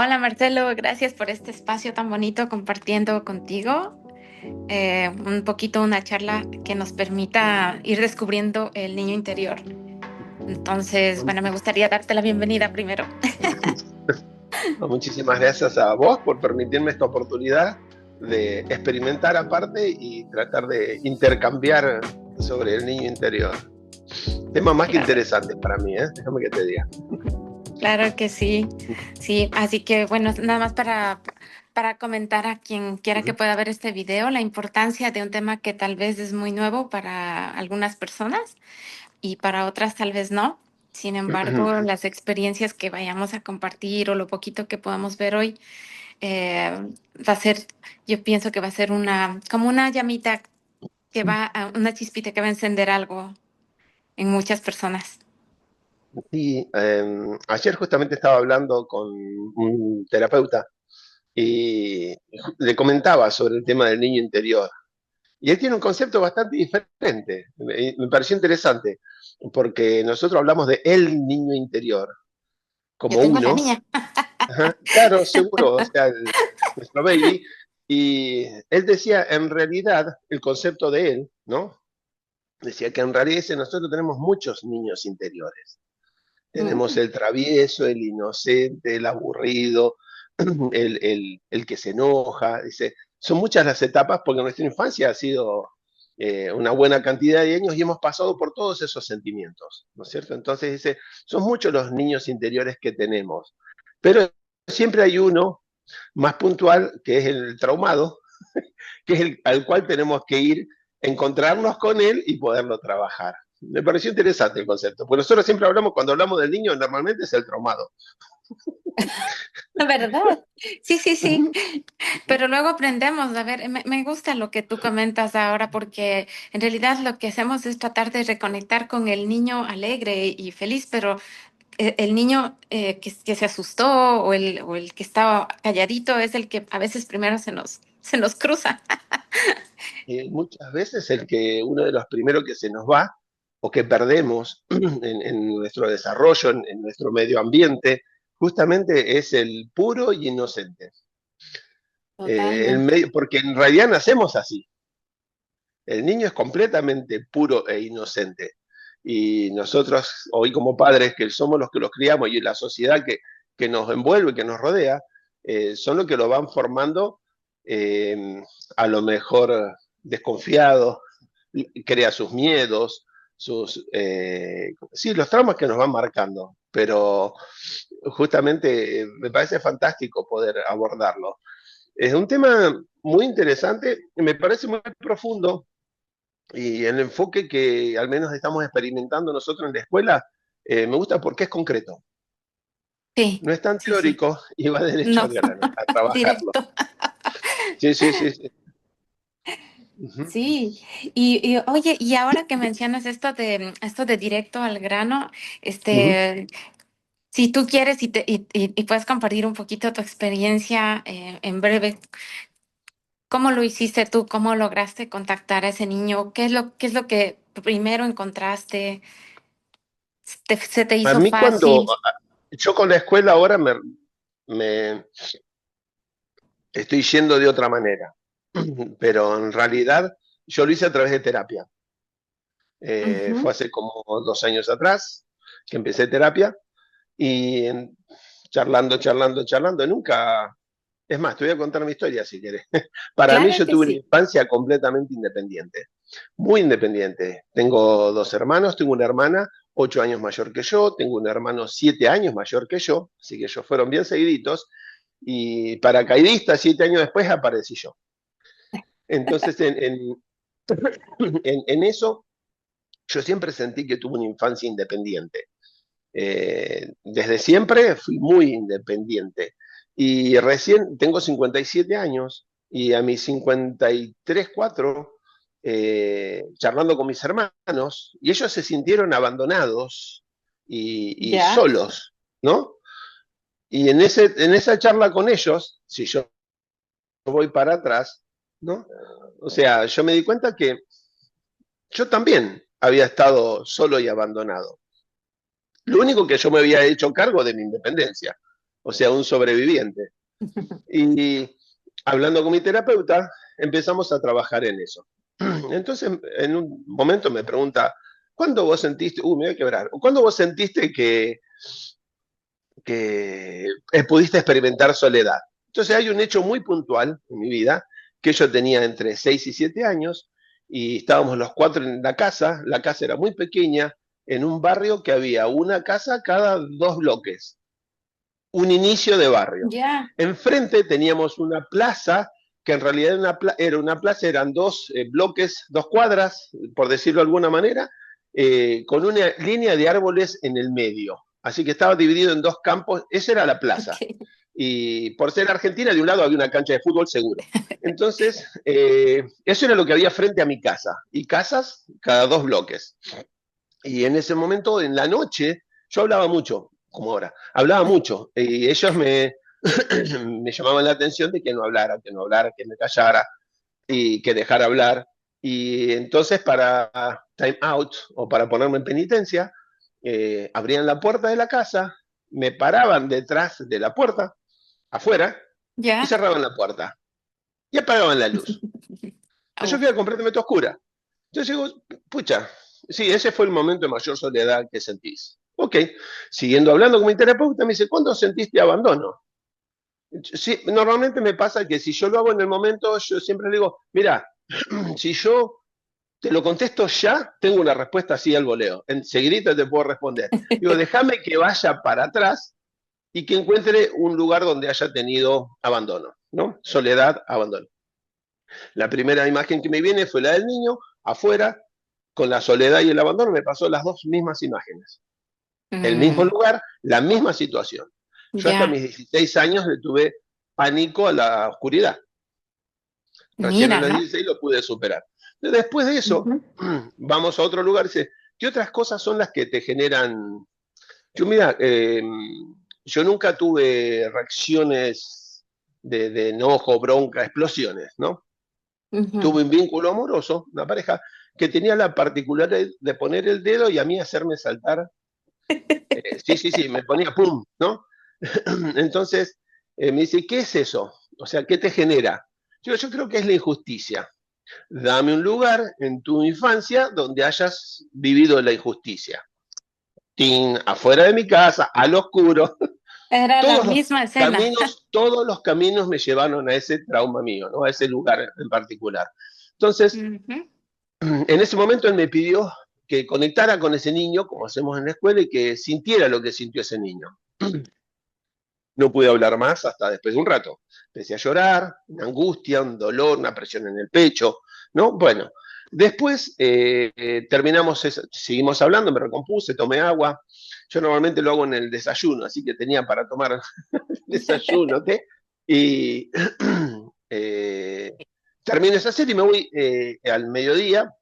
Hola Marcelo, gracias por este espacio tan bonito compartiendo contigo. Un poquito una charla que nos permita ir descubriendo el niño interior. Entonces, bueno, me gustaría darte la bienvenida primero. No, muchísimas gracias a vos por permitirme esta oportunidad de experimentar aparte y tratar de intercambiar sobre el niño interior. Tema más que Claro, interesante para mí, ¿eh? Déjame que te diga. claro que sí. Sí, así que bueno, nada más para comentar a quien quiera que Ujú, pueda ver este video, la importancia de un tema que tal vez es muy nuevo para algunas personas y para otras tal vez no. Sin ujú. embargo, las experiencias que vayamos a compartir o lo poquito que podamos ver hoy eh, va a ser, yo pienso que va a ser como una llamita una chispita que va a encender algo en muchas personas. Sí, ayer justamente estaba hablando con un terapeuta y le comentaba sobre el tema del niño interior. Y él tiene un concepto bastante diferente. Me pareció interesante, porque nosotros hablamos de el niño interior Yo como tengo la uno. mía. Ajá, claro, seguro, o sea, nuestro baby. Y él decía, en realidad, el concepto de él, ¿no? Decía que en realidad dice, nosotros tenemos muchos niños interiores. Tenemos Mm, el travieso, el inocente, el aburrido, el que se enoja. Dice, son muchas las etapas porque nuestra infancia ha sido una buena cantidad de años y hemos pasado por todos esos sentimientos, ¿no es cierto? Entonces dice, son muchos los niños interiores que tenemos, pero siempre hay uno más puntual que es el traumado, que es el al cual tenemos que ir, encontrarnos con él y poderlo trabajar. Me pareció interesante el concepto, porque nosotros siempre hablamos, cuando hablamos del niño, normalmente es el traumado. ¿verdad? Sí, sí, Uh sí. -huh, uh -huh. Pero luego aprendemos, a ver, me gusta lo que tú comentas ahora porque en realidad lo que hacemos es tratar de reconectar con el niño alegre y feliz, pero el niño que se asustó o el que estaba calladito es el que a veces primero se nos cruza. Muchas veces el que uno de los primeros que se nos va o que perdemos en nuestro desarrollo, en nuestro medio ambiente, justamente es el puro y inocente. Totalmente. Porque en realidad nacemos así. El niño es completamente puro e inocente. Y nosotros, hoy como padres, que somos los que los criamos y la sociedad que nos envuelve, que nos rodea, son los que lo van formando eh, a lo mejor desconfiado, crea sus miedos, sí, los traumas que nos van marcando. Pero justamente me parece fantástico poder abordarlo. Es un tema muy interesante, me parece muy profundo y el enfoque que al menos estamos experimentando nosotros en la escuela me gusta porque es concreto. Sí, No es tan sí, sí. teórico y va derecho No, al grano, a trabajarlo. directo. Sí, sí, sí, sí. Ujú, Sí, oye, y ahora que mencionas esto de directo al grano, ujú. este, si tú quieres y puedes compartir un poquito tu experiencia en breve, ¿cómo lo hiciste tú? ¿Cómo lograste contactar a ese niño? Qué es lo que primero encontraste? ¿Se te A hizo mí cuando fácil? yo con la escuela ahora me estoy yendo de otra manera, pero en realidad yo lo hice a través de terapia. Fue Ujú. hace como 2 años atrás que empecé terapia y charlando, charlando, charlando, nunca. Es más, te voy a contar mi historia si quieres. Para mí Claro yo que tuve una sí. infancia completamente independiente, muy independiente. Tengo dos hermanos, tengo una hermana 8 años mayor que yo, tengo un hermano 7 años mayor que yo, así que ellos fueron bien seguiditos, y paracaidista 7 años después aparecí yo. Entonces, en eso, yo siempre sentí que tuve una infancia independiente. Desde siempre fui muy independiente. Y recién tengo 57 años y a mis 53 4 charlando con mis hermanos, y ellos se sintieron abandonados y Ya. solos, ¿no? Y en esa charla con ellos, si yo voy para atrás, ¿no? O sea, yo me di cuenta que yo también había estado solo y abandonado. Lo único que yo me había hecho cargo de mi independencia. o sea, un sobreviviente. Y hablando con mi terapeuta, empezamos a trabajar en eso. Entonces, en un momento me pregunta, ¿cuándo vos sentiste, me voy a quebrar, ¿cuándo vos sentiste que pudiste experimentar soledad? Entonces hay un hecho muy puntual en mi vida, que yo tenía entre 6 y 7 años, y estábamos los cuatro en la casa era muy pequeña, en un barrio que había una casa cada 2 bloques, un inicio de barrio. Ya, Enfrente teníamos una plaza, que en realidad era una plaza, eran 2 bloques, 2 cuadras, por decirlo de alguna manera, con una línea de árboles en el medio. Así que estaba dividido en 2 campos, esa era la plaza. ok. Y por ser Argentina, de un lado había una cancha de fútbol seguro. Entonces, eso era lo que había frente a mi casa. Y casas cada 2 bloques. Y en ese momento, en la noche, yo hablaba mucho, como ahora, hablaba mucho. Y ellos me llamaban la atención de que no hablara, que me callara y que dejara hablar. Y entonces, para time out o para ponerme en penitencia, abrían la puerta de la casa, me paraban detrás de la puerta, afuera, y Ya. cerraban la puerta y apagaban la luz. Entonces yo Au. quedaba completamente oscura. Entonces digo, pucha, sí, ese fue el momento de mayor soledad que sentís. Ok, siguiendo hablando con mi terapeuta, me dice, ¿cuándo sentiste abandono? Sí, normalmente me pasa que si yo lo hago en el momento, yo siempre le digo, mira, si yo te lo contesto ya, tengo una respuesta así al voleo. Enseguida te puedo responder. Digo, déjame que vaya para atrás y que encuentre un lugar donde haya tenido abandono, ¿no? Soledad, abandono. La primera imagen que me viene fue la del niño, afuera, con la soledad y el abandono, me pasó las 2 mismas imágenes. El mismo Mm, lugar, la misma situación. Yo hasta ya. mis 16 años le tuve pánico a la oscuridad. Recién a Mira, los ¿no? 16 lo pude superar. Después de eso, Ujú. vamos a otro lugar y dice, ¿qué otras cosas son las que te generan? Yo, mira, yo nunca tuve reacciones de enojo, bronca, explosiones, ¿no? Ujú. Tuve un vínculo amoroso, una pareja, que tenía la particularidad de poner el dedo y a mí hacerme saltar. Sí, sí, sí, me ponía pum, ¿no? Entonces, me dice, ¿qué es eso? O sea, ¿qué te genera? Yo creo que es la injusticia. Dame un lugar en tu infancia donde hayas vivido la injusticia. Tin, afuera de mi casa, al oscuro. Era la Todos los misma escena. todos los caminos me llevaron a ese trauma mío, ¿no? A ese lugar en particular. Entonces, Ujú. en ese momento él me pidió que conectara con ese niño, como hacemos en la escuela, y que sintiera lo que sintió ese niño. No pude hablar más hasta después de un rato. Empecé a llorar, una angustia, un dolor, una presión en el pecho, ¿no? Bueno, después seguimos hablando, me recompuse, tomé agua. Yo normalmente lo hago en el desayuno, así que tenía para tomar desayuno, té, y eh, termino esa serie y me voy al mediodía.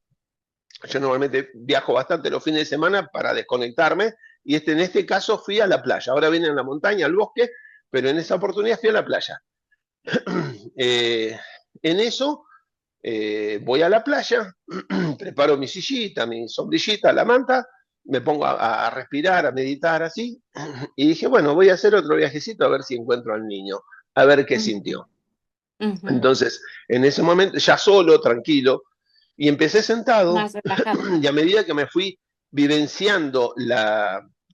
Yo normalmente viajo bastante los fines de semana para desconectarme y en este caso fui a la playa. Ahora vine a la montaña, al bosque, pero en esa oportunidad fui a la playa. Eh, en eso voy a la playa, preparo mi sillita, mi sombrillita, la manta, me pongo a respirar, a meditar así, y dije, bueno, voy a hacer otro viajecito a ver si encuentro al niño, a ver qué Ujú. sintió. Ujú. Entonces, en ese momento, ya solo, tranquilo, y empecé sentado, Más relajado. y a medida que me fui vivenciando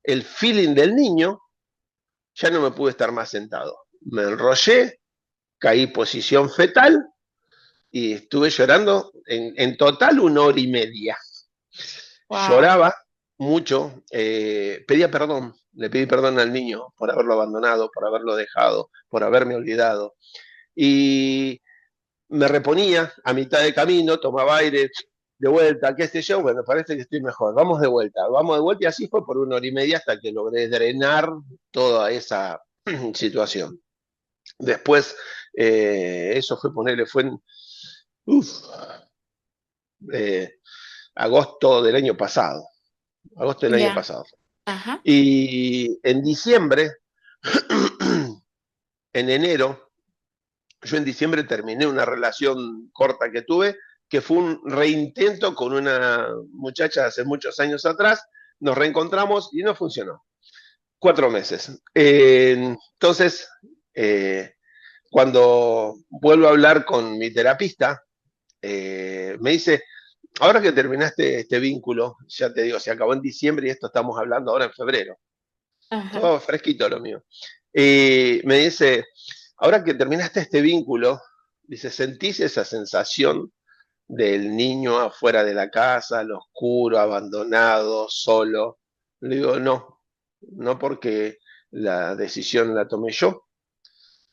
el feeling del niño, ya no me pude estar más sentado. Me enrollé, caí posición fetal y estuve llorando en total 1 hora y media. Wow. Lloraba mucho, pedía perdón, le pedí perdón al niño por haberlo abandonado, por haberlo dejado, por haberme olvidado. Y me reponía a mitad de camino, tomaba aire de vuelta, qué sé yo, bueno, parece que estoy mejor, vamos de vuelta, y así fue por 1 hora y media hasta que logré drenar toda esa situación. Después, eso fue ponerle, fue en uf, eh, agosto del año pasado, agosto del año Ya. pasado. Ajá. Y en diciembre, en enero, yo en diciembre terminé una relación corta que tuve, que fue un reintento con una muchacha hace muchos años atrás, nos reencontramos y no funcionó. 4 meses. Entonces, eh, cuando vuelvo a hablar con mi terapista, me dice, ahora que terminaste este vínculo, ya te digo, se acabó en diciembre y esto estamos hablando ahora en febrero, Ajá. todo fresquito lo mío. Y me dice, ahora que terminaste este vínculo, dice, ¿sentís esa sensación del niño afuera de la casa, al oscuro, abandonado, solo? Le digo, no, no porque la decisión la tomé yo,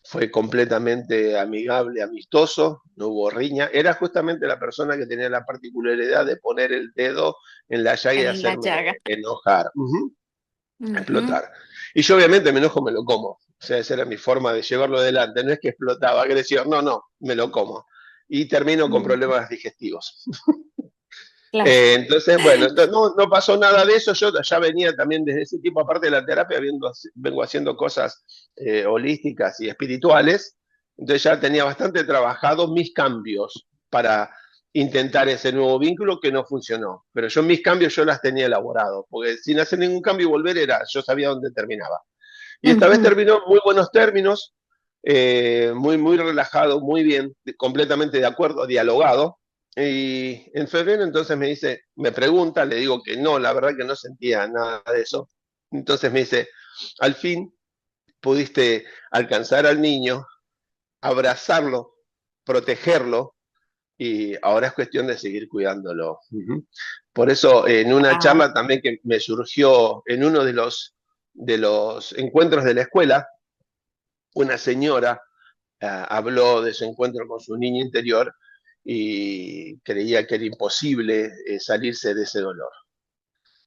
fue completamente amigable, amistoso, no hubo riña. Era justamente la persona que tenía la particularidad de poner el dedo en la llaga y En la hacerme llaga. enojar, Ujú, explotar. Y yo obviamente me enojo, me lo como. O sea, esa era mi forma de llevarlo adelante. No es que explotaba agresión, no, no, me lo como. Y termino con ujú. problemas digestivos. Claro. Entonces, bueno, entonces no pasó nada de eso. Yo ya venía también desde ese tiempo, aparte de la terapia, vengo haciendo cosas holísticas y espirituales. Entonces ya tenía bastante trabajado mis cambios para intentar ese nuevo vínculo que no funcionó. Pero yo mis cambios yo las tenía elaborados, porque sin hacer ningún cambio y volver era, yo sabía dónde terminaba. Y esta vez Ujú. terminó en muy buenos términos, muy relajado, muy bien, completamente de acuerdo, dialogado. Y en febrero entonces me dice, me pregunta, le digo que no, la verdad que no sentía nada de eso. Entonces me dice, al fin pudiste alcanzar al niño, abrazarlo, protegerlo, y ahora es cuestión de seguir cuidándolo. Por eso, en una Wow. charla también que me surgió en uno de los encuentros de la escuela, una señora habló de su encuentro con su niño interior y creía que era imposible salirse de ese dolor.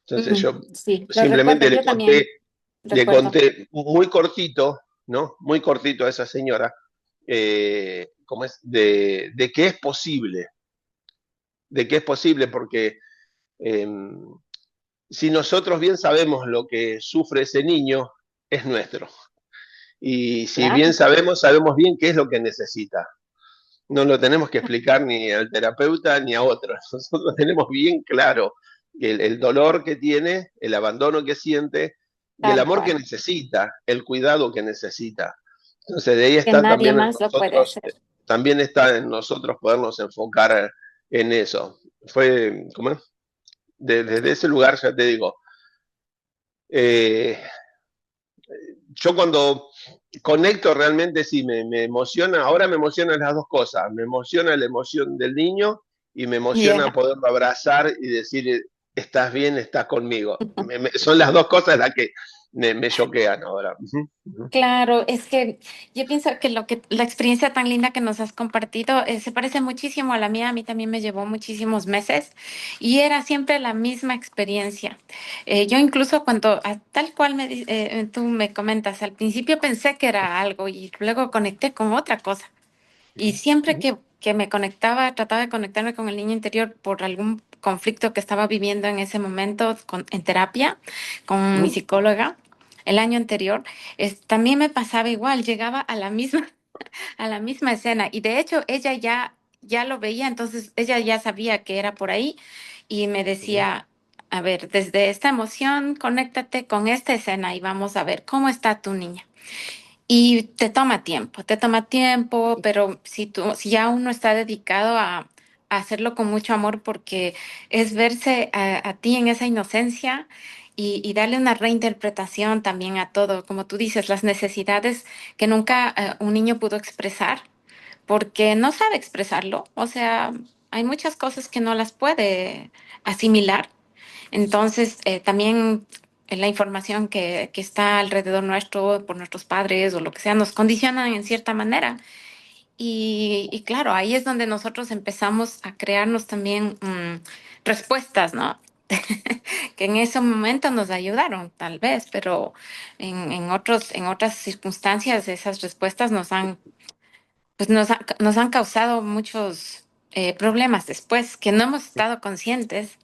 Entonces yo Sí, lo recuerdo, simplemente yo también le recuerdo. conté muy cortito, ¿no? Muy cortito a esa señora, cómo es, de que es posible, de que es posible porque eh, si nosotros bien sabemos lo que sufre ese niño, es nuestro. Y si bien Claro, sabemos, sabemos bien qué es lo que necesita. No lo tenemos que explicar ni al terapeuta ni a otros. Nosotros tenemos bien claro el dolor que tiene, el abandono que siente y el tal amor que cual. necesita, el cuidado que necesita. Entonces de ahí Que está nadie también en más lo puede nosotros, hacer. también está en nosotros podernos enfocar en eso. Fue, ¿cómo es? Desde ese lugar ya te digo, eh, yo cuando conecto realmente sí, me emociona, ahora me emocionan las dos cosas, me emociona la emoción del niño y me emociona Yeah. poderlo abrazar y decir, estás bien, estás conmigo. Son las dos cosas las que me choquean ahora. Claro, es que yo pienso que lo que la experiencia tan linda que nos has compartido se parece muchísimo a la mía. A mí también me llevó muchísimos meses y era siempre la misma experiencia. Yo incluso cuando tal cual tú me comentas, al principio pensé que era algo y luego conecté con otra cosa. Y siempre que me conectaba, trataba de conectarme con el niño interior por algún conflicto que estaba viviendo en ese momento en terapia con mi psicóloga el año anterior, también me pasaba igual, llegaba a la misma, a la misma escena. Y de hecho, ella ya lo veía, entonces ella ya sabía que era por ahí y me decía, a ver, desde esta emoción, conéctate con esta escena y vamos a ver cómo está tu niña. Y te toma tiempo, pero si ya uno está dedicado a hacerlo con mucho amor, porque es verse a ti en esa inocencia y darle una reinterpretación también a todo, como tú dices, las necesidades que nunca un niño pudo expresar, porque no sabe expresarlo. O sea, hay muchas cosas que no las puede asimilar. Entonces, también la información que está alrededor nuestro por nuestros padres o lo que sea nos condicionan en cierta manera. Y claro, ahí es donde nosotros empezamos a crearnos también respuestas, ¿no? Que en ese momento nos ayudaron, tal vez, pero en otras circunstancias esas respuestas pues nos han causado muchos problemas después que no hemos estado conscientes.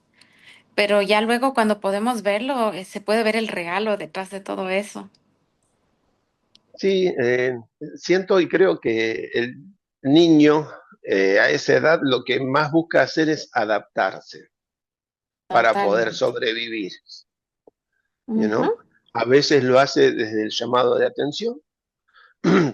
Pero ya luego cuando podemos verlo, se puede ver el regalo detrás de todo eso. Sí, siento y creo que el niño a esa edad lo que más busca hacer es adaptarse para poder Totalmente. sobrevivir. You Ujú. know? A veces lo hace desde el llamado de atención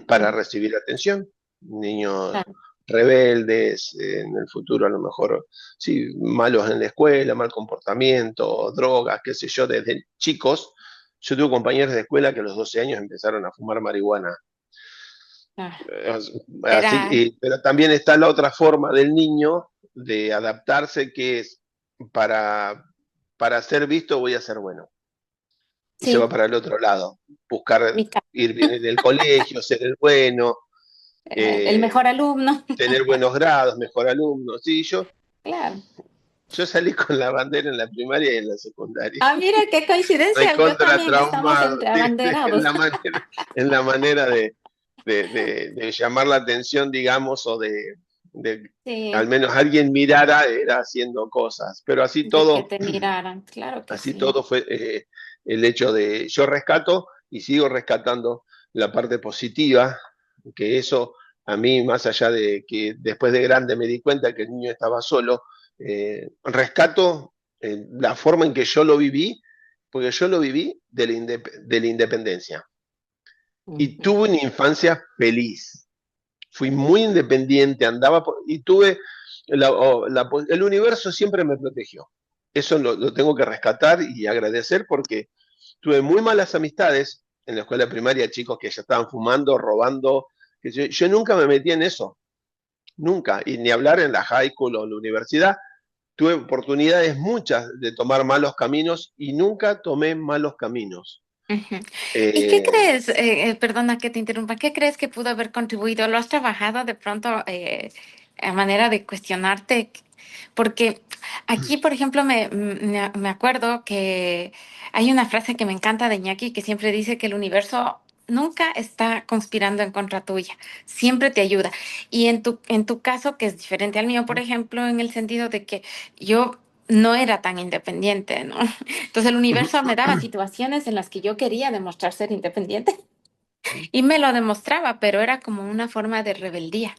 para recibir atención. Niños Claro. rebeldes, en el futuro a lo mejor, sí, malos en la escuela, mal comportamiento, drogas, qué sé yo, desde chicos. Yo tuve compañeros de escuela que a los 12 años empezaron a fumar marihuana. Ah, Eh, Así, era, pero también está la otra forma del niño de adaptarse, que es para, para ser visto voy a ser bueno. Y se va sí, para el otro lado, buscar mi ca- ir bien en el colegio, ser el bueno, el eh, mejor alumno. tener buenos grados, mejor alumno. Sí, Claro. yo salí con la bandera en la primaria y en la secundaria. Ah, mira, qué coincidencia. Yo Recontra también estamos traumado, entre sí, abanderados. en la manera de llamar la atención, digamos, o de al Sí, menos alguien mirara, era haciendo cosas. Pero de que te miraran. Claro que así sí. todo fue el hecho de yo rescato y sigo rescatando la parte positiva, que eso a mí, más allá de que después de grande me di cuenta que el niño estaba solo, rescato la forma en que yo lo viví, porque yo lo viví de la independencia y Ujú. tuve una infancia feliz. Fui muy independiente, y tuve el universo siempre me protegió. Eso lo tengo que rescatar y agradecer porque tuve muy malas amistades en la escuela primaria, chicos que ya estaban fumando, robando. Que yo nunca me metí en eso, nunca. Y ni hablar en la high school o la universidad. Tuve oportunidades muchas de tomar malos caminos y nunca tomé malos caminos. Ujú. ¿Y qué Eh, crees, perdona que te interrumpa, qué crees que pudo haber contribuido? ¿Lo has trabajado de pronto a manera de cuestionarte? Porque aquí, por ejemplo, me acuerdo que hay una frase que me encanta de Iñaki que siempre dice que el universo nunca está conspirando en contra tuya, siempre te ayuda. Y en tu caso, que es diferente al mío, por ejemplo, en el sentido de que yo no era tan independiente, ¿no? Entonces el universo me daba situaciones en las que yo quería demostrar ser independiente y me lo demostraba, pero era como una forma de rebeldía.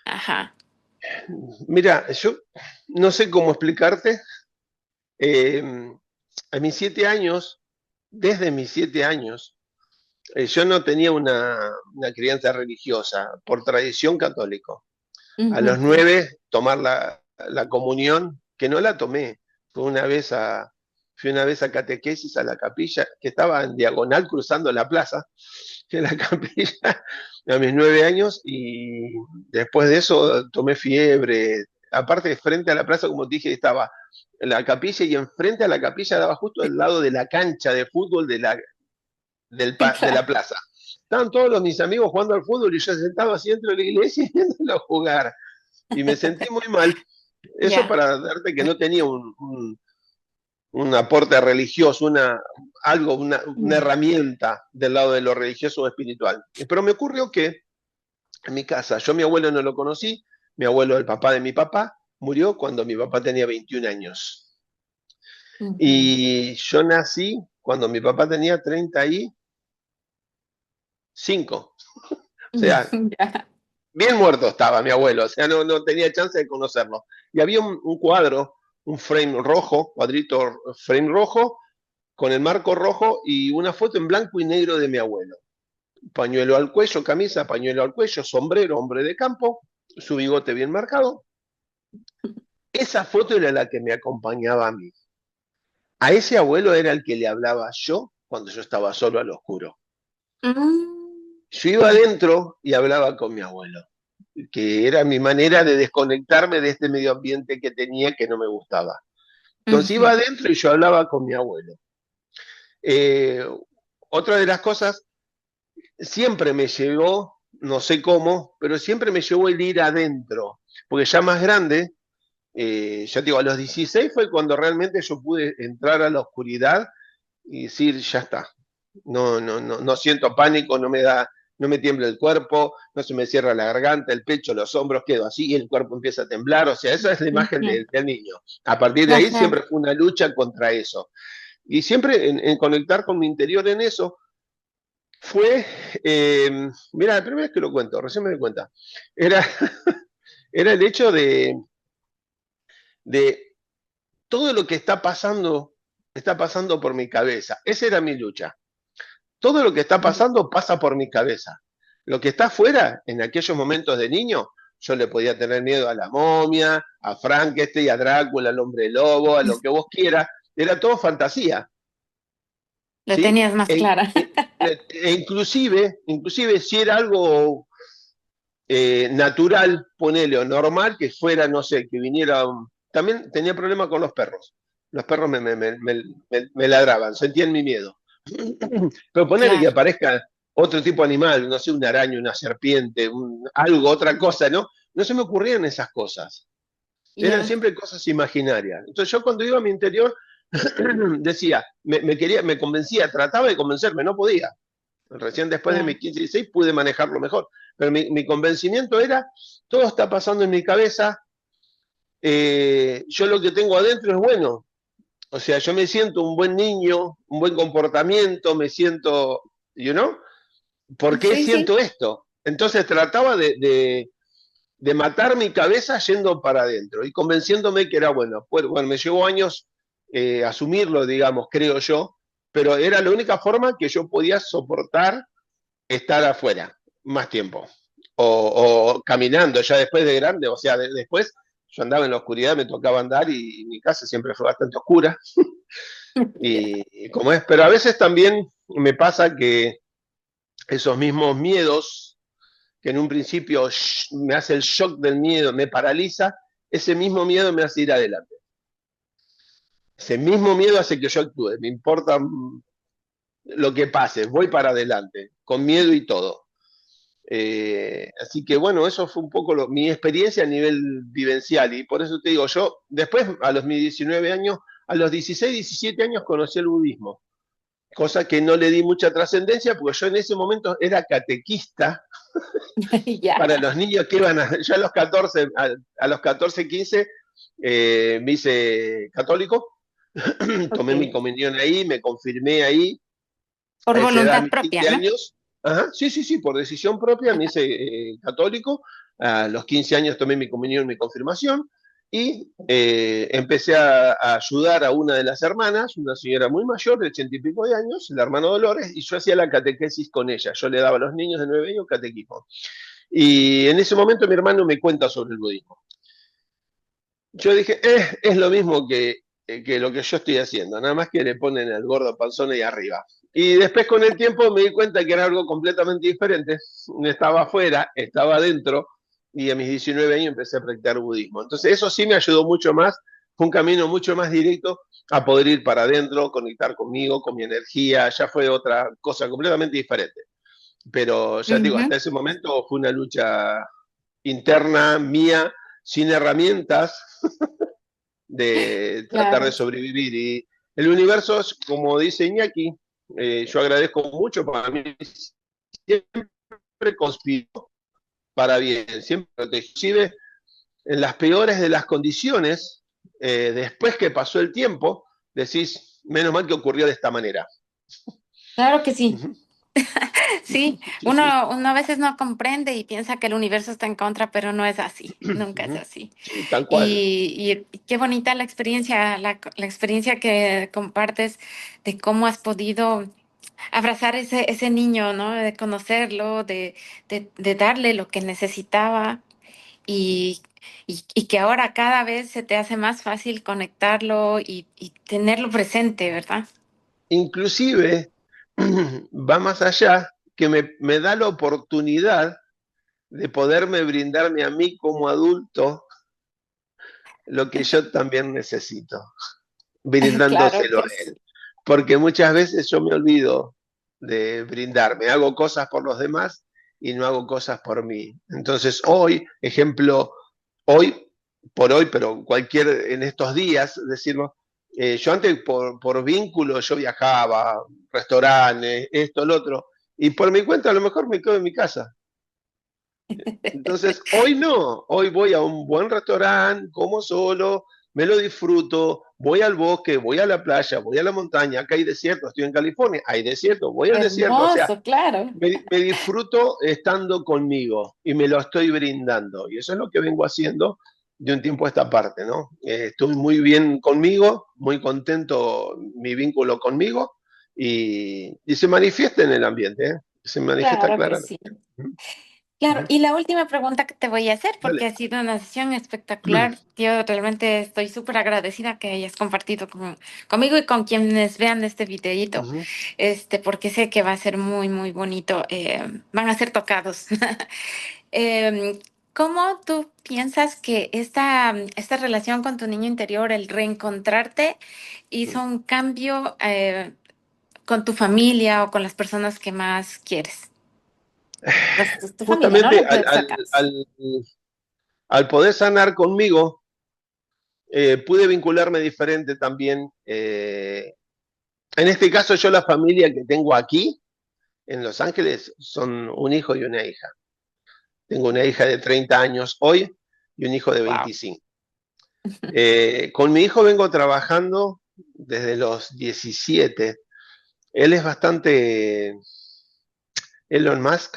Ajá. Mira, yo no sé cómo explicarte. Eh, a mis 7 años, desde mis 7 años, yo no tenía una crianza religiosa, por tradición católico. A los Ujú. 9, tomar la comunión, que no la tomé. Fue una vez fui una vez a catequesis a la capilla, que estaba en diagonal cruzando la plaza, que la capilla a mis 9 años, y después de eso tomé fiebre. Aparte, frente a la plaza, como te dije, estaba la capilla y enfrente a la capilla daba justo al lado de la cancha de fútbol de la plaza. Estaban todos mis amigos jugando al fútbol y yo sentado así dentro de la iglesia y viéndolo jugar. Y me sentí muy mal. Eso Ya. para darte que no tenía un aporte religioso, una Mm. herramienta del lado de lo religioso o espiritual. Pero me ocurrió que en mi casa, yo a mi abuelo no lo conocí, mi abuelo, el papá de mi papá, murió cuando mi papá tenía 21 años. Ujú. Y yo nací cuando mi papá tenía 35. O sea, Ya. bien muerto estaba mi abuelo, o sea, no tenía chance de conocerlo. Y había un cuadro, un frame rojo, cuadrito frame rojo, con el marco rojo y una foto en blanco y negro de mi abuelo. Pañuelo al cuello, camisa, pañuelo al cuello, sombrero, hombre de campo, su bigote bien marcado. Esa foto era la que me acompañaba a mí. A ese abuelo era el que le hablaba yo cuando yo estaba solo al oscuro. Mm. Yo iba adentro y hablaba con mi abuelo, que era mi manera de desconectarme de este medio ambiente que tenía que no me gustaba. Entonces iba Ujú. adentro y yo hablaba con mi abuelo. Eh, Otra de las cosas, siempre me llevó, no sé cómo, pero siempre me llevó el ir adentro, porque ya más grande, ya te digo, a los 16 fue cuando realmente yo pude entrar a la oscuridad y decir, ya está, no siento pánico, no me tiembla el cuerpo, no se me cierra la garganta, el pecho, los hombros, quedo así y el cuerpo empieza a temblar, o sea, esa es la imagen Ujú. del niño. A partir de ahí Ajá. siempre fue una lucha contra eso. Y siempre en conectar con mi interior en eso fue, mira, la primera vez que lo cuento, recién me di cuenta, era, era el hecho de todo lo que está pasando. está pasando por mi cabeza. Esa era mi lucha. Todo lo que está pasando pasa por mi cabeza. Lo que está afuera, en aquellos momentos de niño, yo le podía tener miedo a la momia, a Frankenstein, a Drácula, al hombre lobo, a lo que vos quieras. Era todo fantasía, Lo ¿sí? tenías más clara. Inclusive si era algo natural, ponele, o normal, que fuera, no sé, que viniera. También tenía problemas con los perros. Los perros me ladraban, sentían mi miedo. Pero ponele que Claro, aparezca otro tipo de animal, no sé, una araña, una serpiente, algo, otra cosa, ¿no? No se me ocurrían esas cosas. Eran ya, siempre cosas imaginarias. Entonces yo cuando iba a mi interior decía, me convencía, trataba de convencerme, no podía. Recién después de ya, mis 15 y 16 pude manejarlo mejor. Pero mi convencimiento era, todo está pasando en mi cabeza, yo lo que tengo adentro es bueno. O sea, yo me siento un buen niño, un buen comportamiento, me siento, you know, ¿por qué sí, sí, siento esto? Entonces trataba de matar mi cabeza yendo para adentro y convenciéndome que era bueno. Bueno, me llevó años asumirlo, digamos, creo yo, pero era la única forma que yo podía soportar estar afuera más tiempo. O caminando ya después de grande, o sea, después yo andaba en la oscuridad, me tocaba andar y mi casa siempre fue bastante oscura. Y como es, pero a veces también me pasa que esos mismos miedos, que en un principio me hace el shock del miedo, me paraliza, ese mismo miedo me hace ir adelante. Ese mismo miedo hace que yo actúe, me importa lo que pase, voy para adelante, con miedo y todo. Así que bueno, eso fue un poco mi experiencia a nivel vivencial y por eso te digo, yo después a los mis 19 años, a los 16, 17 años conocí el budismo, cosa que no le di mucha trascendencia porque yo en ese momento era catequista ya, para los niños que iban a, yo a los 14, a los 14 15 me hice católico, tomé mi ok. comunión ahí, me confirmé ahí, Por a esa edad, a voluntad mis propia, 15 ¿no? años, ajá, sí, sí, sí, por decisión propia me hice católico, a los 15 años tomé mi comunión, mi confirmación, y empecé a ayudar a una de las hermanas, una señora muy mayor, de 80 y pico de años, la hermana Dolores, y yo hacía la catequesis con ella, yo le daba a los niños de 9 años catequismo. Y en ese momento mi hermano me cuenta sobre el budismo. Yo dije, es lo mismo que lo que yo estoy haciendo, nada más que le ponen el gordo panzón ahí arriba. Y después con el tiempo me di cuenta que era algo completamente diferente. Estaba afuera, estaba adentro, y a mis 19 años empecé a practicar budismo. Entonces eso sí me ayudó mucho más, fue un camino mucho más directo a poder ir para adentro, conectar conmigo, con mi energía, ya fue otra cosa completamente diferente. Pero ya te digo, Ujú, hasta ese momento fue una lucha interna mía, sin herramientas, de tratar de claro. sobrevivir. Y el universo, como dice Iñaki, yo agradezco mucho, para mí siempre conspiró para bien, siempre inclusive en las peores de las condiciones, después que pasó el tiempo, decís, menos mal que ocurrió de esta manera. Claro que sí. Uh-huh. Sí, Sí, sí, uno a veces no comprende y piensa que el universo está en contra, pero no es así, nunca es uh-huh. así. Sí, tal cual. Y qué bonita la experiencia, la experiencia que compartes de cómo has podido abrazar ese niño, ¿no? De conocerlo, de darle lo que necesitaba y, y que ahora cada vez se te hace más fácil conectarlo y tenerlo presente, ¿verdad? Inclusive va más allá, que me da la oportunidad de poderme brindarme a mí como adulto lo que yo también necesito, Claro brindándoselo a que sí. él. Porque muchas veces yo me olvido de brindarme, hago cosas por los demás y no hago cosas por mí. Entonces hoy, ejemplo, hoy por hoy, pero cualquier en estos días, decirlo, yo antes por vínculo yo viajaba, restaurantes, esto, lo otro, y por mi cuenta a lo mejor me quedo en mi casa. Entonces, hoy no, hoy voy a un buen restaurante, como solo, me lo disfruto, voy al bosque, voy a la playa, voy a la montaña, acá hay desierto, estoy en California, hay desierto, voy al desierto, o sea, Hermoso, claro. me disfruto estando conmigo y me lo estoy brindando. Y eso es lo que vengo haciendo de un tiempo a esta parte, ¿no? Estoy muy bien conmigo, muy contento mi vínculo conmigo y se manifiesta en el ambiente, ¿eh? Se manifiesta Claro que sí. claramente. Ujú, Claro, ujú. y la última pregunta que te voy a hacer, porque Dale. ha sido una sesión espectacular. Yo realmente estoy súper agradecida que hayas compartido conmigo y con quienes vean este videíto, Ujú. porque sé que va a ser muy, muy bonito. Van a ser tocados. Em, ¿Cómo tú piensas que esta relación con tu niño interior, el reencontrarte, hizo un cambio con tu familia o con las personas que más quieres? Pues, es tu familia, ¿no? Justamente Lo que sacas. al poder sanar conmigo, pude vincularme diferente también. En este caso, yo la familia que tengo aquí, en Los Ángeles, son un hijo y una hija. Tengo una hija de 30 años hoy y un hijo de Wow. 25. Con mi hijo vengo trabajando desde los 17. Él es bastante Elon Musk.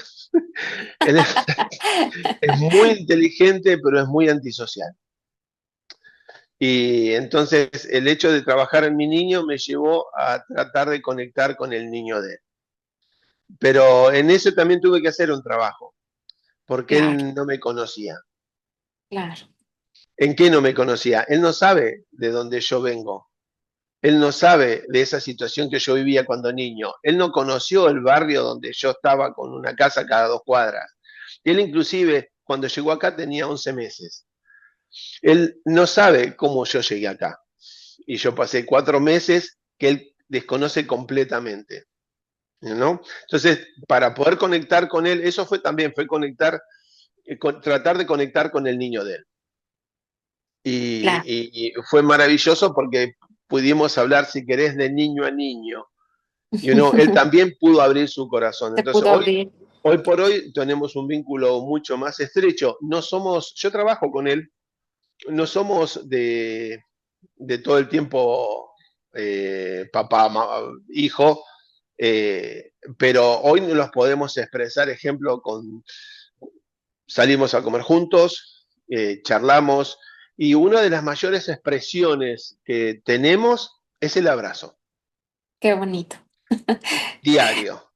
Él es muy inteligente, pero es muy antisocial. Y entonces el hecho de trabajar en mi niño me llevó a tratar de conectar con el niño de él. Pero en eso también tuve que hacer un trabajo, porque Claro, él no me conocía. claro. ¿En qué no me conocía? Él no sabe de dónde yo vengo. Él no sabe de esa situación que yo vivía cuando niño. Él no conoció el barrio donde yo estaba con una casa cada 2 cuadras. Él inclusive cuando llegó acá tenía 11 meses. Él no sabe cómo yo llegué acá. Y yo pasé 4 meses que él desconoce completamente, ¿no? Entonces, para poder conectar con él, eso fue también, fue conectar, tratar de conectar con el niño de él. Claro, Y fue maravilloso porque pudimos hablar, si querés, de niño a niño. Él también pudo abrir su corazón. te Entonces, pudo abrir. hoy por hoy tenemos un vínculo mucho más estrecho. No somos, yo trabajo con él, no somos de todo el tiempo papá, hijo, pero hoy nos los podemos expresar, ejemplo, salimos a comer juntos, charlamos, y una de las mayores expresiones que tenemos es el abrazo, Qué bonito. diario.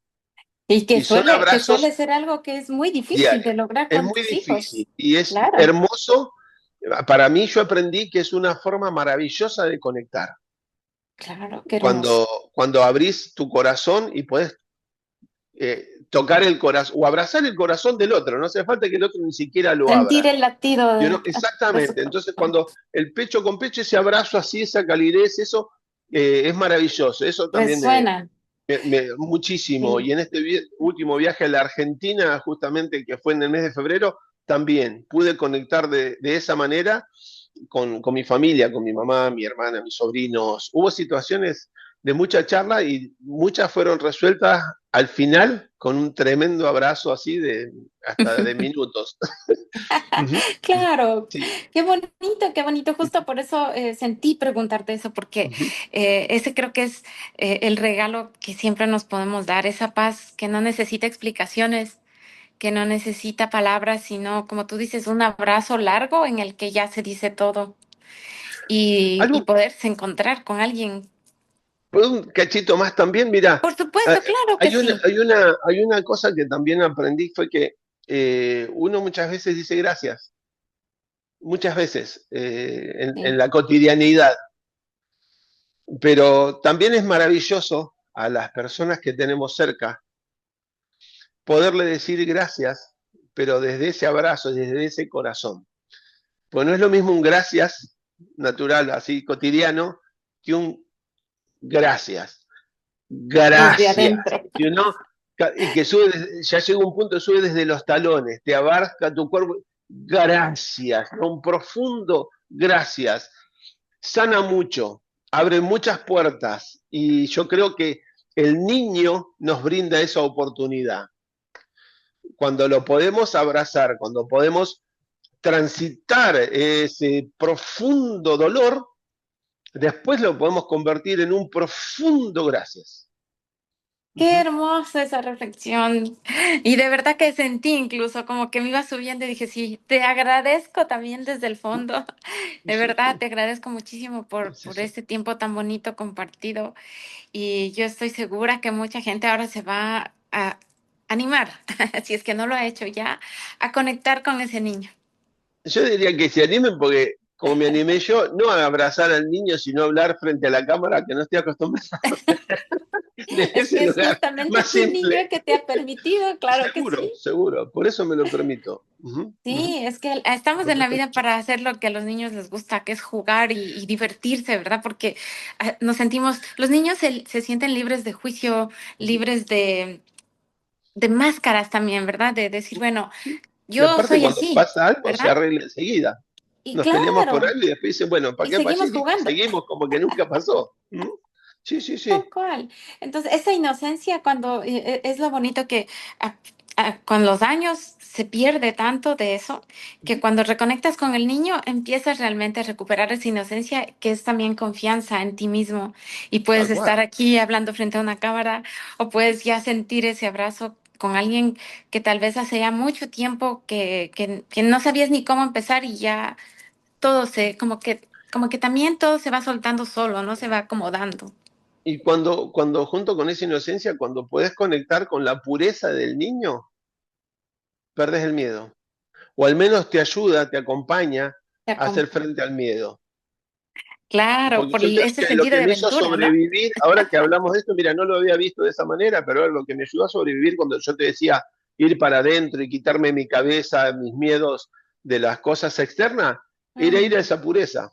Y Y son que suele abrazos ser algo que es muy difícil de diarios. lograr Es con muy tus difícil hijos. y es Claro, hermoso. Para mí yo aprendí que es una forma maravillosa de conectar. claro, qué hermoso. Cuando, cuando abrís tu corazón y podés tocar el corazón o abrazar el corazón del otro, no hace falta que el otro ni siquiera lo Sentir abra. el latido de su Exactamente, entonces corazón. cuando el pecho con pecho, ese abrazo así, esa calidez, eso es maravilloso, eso también Resuena. muchísimo. Sí. Y en este último viaje a la Argentina, justamente que fue en el mes de febrero, también pude conectar de esa manera con mi familia, con mi mamá, mi hermana, mis sobrinos. Hubo situaciones de mucha charla y muchas fueron resueltas al final con un tremendo abrazo así de hasta de minutos. Ujú. Claro, Sí. qué bonito. Justo por eso sentí preguntarte eso, porque Ujú. ese creo que es el regalo que siempre nos podemos dar, esa paz que no necesita explicaciones, que no necesita palabras, sino, como tú dices, un abrazo largo en el que ya se dice todo y Algo, poderse encontrar con alguien. por un cachito más también, mira, Por supuesto, claro que sí. hay una cosa que también aprendí, fue que uno muchas veces dice gracias, muchas veces en Sí. la cotidianidad, pero también es maravilloso a las personas que tenemos cerca poderle decir gracias, pero desde ese abrazo, desde ese corazón. Pues no es lo mismo un gracias natural, así cotidiano, que un gracias. Desde Gracias. adentro. You know? Y que sube, ya llega un punto, sube desde los talones, te abarca tu cuerpo. Gracias, ¿no? Un profundo gracias. Sana mucho, abre muchas puertas y yo creo que el niño nos brinda esa oportunidad. Cuando lo podemos abrazar, cuando podemos transitar ese profundo dolor, después lo podemos convertir en un profundo gracias. Qué hermosa esa reflexión. Y de verdad que sentí incluso como que me iba subiendo y dije, sí, te agradezco también desde el fondo. De Sí, verdad, te agradezco muchísimo es por eso. este tiempo tan bonito compartido. Y yo estoy segura que mucha gente ahora se va a animar, si es que no lo ha hecho ya, a conectar con ese niño. Yo diría que se animen porque, como me animé yo, no a abrazar al niño, sino a hablar frente a la cámara, que no estoy acostumbrado de Es ese que es lugar justamente más tu niño simple. que te ha permitido, claro que Seguro, sí. seguro. Por eso me lo permito. Ujú, ujú. Sí, es que estamos Lo en la respeto vida mucho. para hacer lo que a los niños les gusta, que es jugar y divertirse, ¿verdad? Porque nos sentimos, los niños se sienten libres de juicio, Ujú. libres de máscaras también, ¿verdad? De decir, bueno, Sí. Y yo aparte, soy cuando así, pasa algo, se ¿verdad? arregla enseguida. Y Nos peleamos por claro, algo y después dicen, bueno, ¿para y qué pasó? Y seguimos listo, jugando. seguimos como que nunca pasó. Ujú. Sí, sí, sí. Tal cual. Entonces, esa inocencia cuando es lo bonito que a- con los años se pierde tanto de eso, que Ujú. cuando reconectas con el niño empiezas realmente a recuperar esa inocencia que es también confianza en ti mismo y puedes Tal estar cual. aquí hablando frente a una cámara o puedes ya sentir ese abrazo con alguien que tal vez hace ya mucho tiempo que no sabías ni cómo empezar y ya todo como que también todo se va soltando solo, no se va acomodando. Y cuando junto con esa inocencia, cuando puedes conectar con la pureza del niño, perdes el miedo. O al menos te ayuda, te acompaña Te a hacer acompaña. frente al miedo. Claro, Porque por yo creo ese que lo sentido que de me hizo aventura, ¿no? sobrevivir, ahora que hablamos de esto, mira, no lo había visto de esa manera, pero lo que me ayudó a sobrevivir cuando yo te decía ir para adentro y quitarme mi cabeza, mis miedos de las cosas externas, era ir a Mm, esa pureza.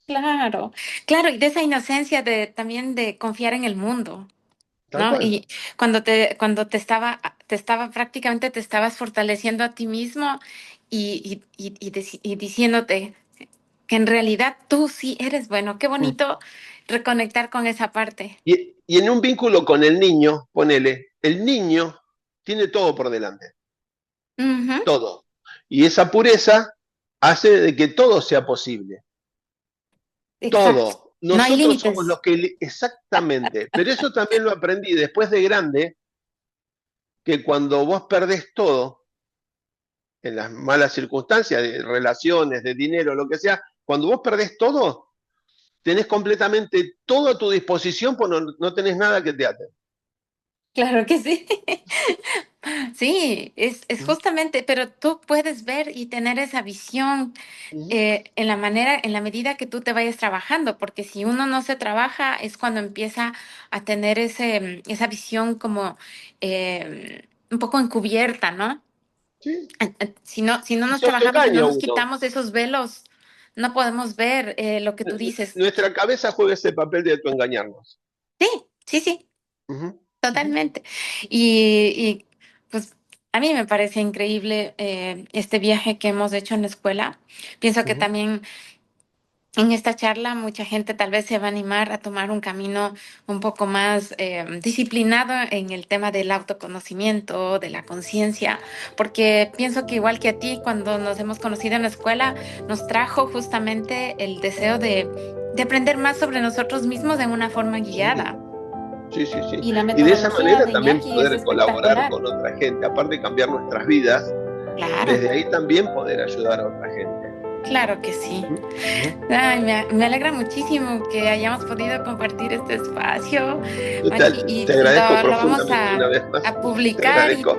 claro, claro, y de esa inocencia de también de confiar en el mundo, Tal ¿no? cual. Y cuando te estaba prácticamente te estabas fortaleciendo a ti mismo y diciéndote que en realidad tú sí eres bueno. Qué Mm. bonito reconectar con esa parte. Y en un vínculo con el niño, ponele, el niño tiene todo por delante, Ujú, todo. Y esa pureza hace de que todo sea posible. exacto. Todo. No hay Nosotros somos límites. los que... Exactamente. Pero eso también lo aprendí después de grande, que cuando vos perdés todo, en las malas circunstancias, de relaciones, de dinero, lo que sea, cuando vos perdés todo, tenés completamente todo a tu disposición, pues no tenés nada que te ate. Claro que sí. Sí, es ¿Mm? justamente, pero tú puedes ver y tener esa visión ¿Mm? en la medida que tú te vayas trabajando, porque si uno no se trabaja es cuando empieza a tener esa visión como un poco encubierta, ¿no? ¿Sí? Si no Y nos se trabajamos, si no autoengaña nos uno. quitamos esos velos, no podemos ver lo que tú dices. Nuestra cabeza juega ese papel de autoengañarnos. Sí, sí, sí. Ujú, ujú, Totalmente. Y, pues a mí me parece increíble este viaje que hemos hecho en la escuela. Pienso que ujú. también en esta charla mucha gente tal vez se va a animar a tomar un camino un poco más disciplinado en el tema del autoconocimiento, de la conciencia, porque pienso que igual que a ti, cuando nos hemos conocido en la escuela, nos trajo justamente el deseo de aprender más sobre nosotros mismos de una forma Sí, guiada. sí, sí, sí. Y la Y de esa metodología manera de también Iñaki es poder colaborar espectacular. con otra gente, aparte de cambiar nuestras vidas, Claro, desde ahí también poder ayudar a otra gente. claro que sí. Ujú, ujú. Ay, me alegra muchísimo que hayamos podido compartir este espacio, Yo Maki, y te agradezco lo vamos profundamente una vez más. a Te publicar y agradezco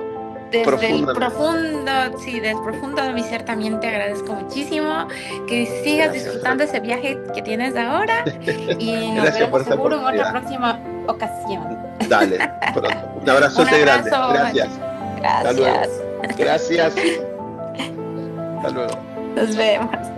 desde el profundamente. profundo, sí, desde el profundo de mi ser también te agradezco muchísimo que sigas Gracias, disfrutando Fran. ese viaje que tienes ahora y nos Gracias por veremos esta seguro en otra oportunidad. próxima ocasión. Dale, pronto. Un Un abrazote grande. abrazo, Maki. Gracias. Hasta luego. Gracias. Gracias. Hasta luego. Nos vemos.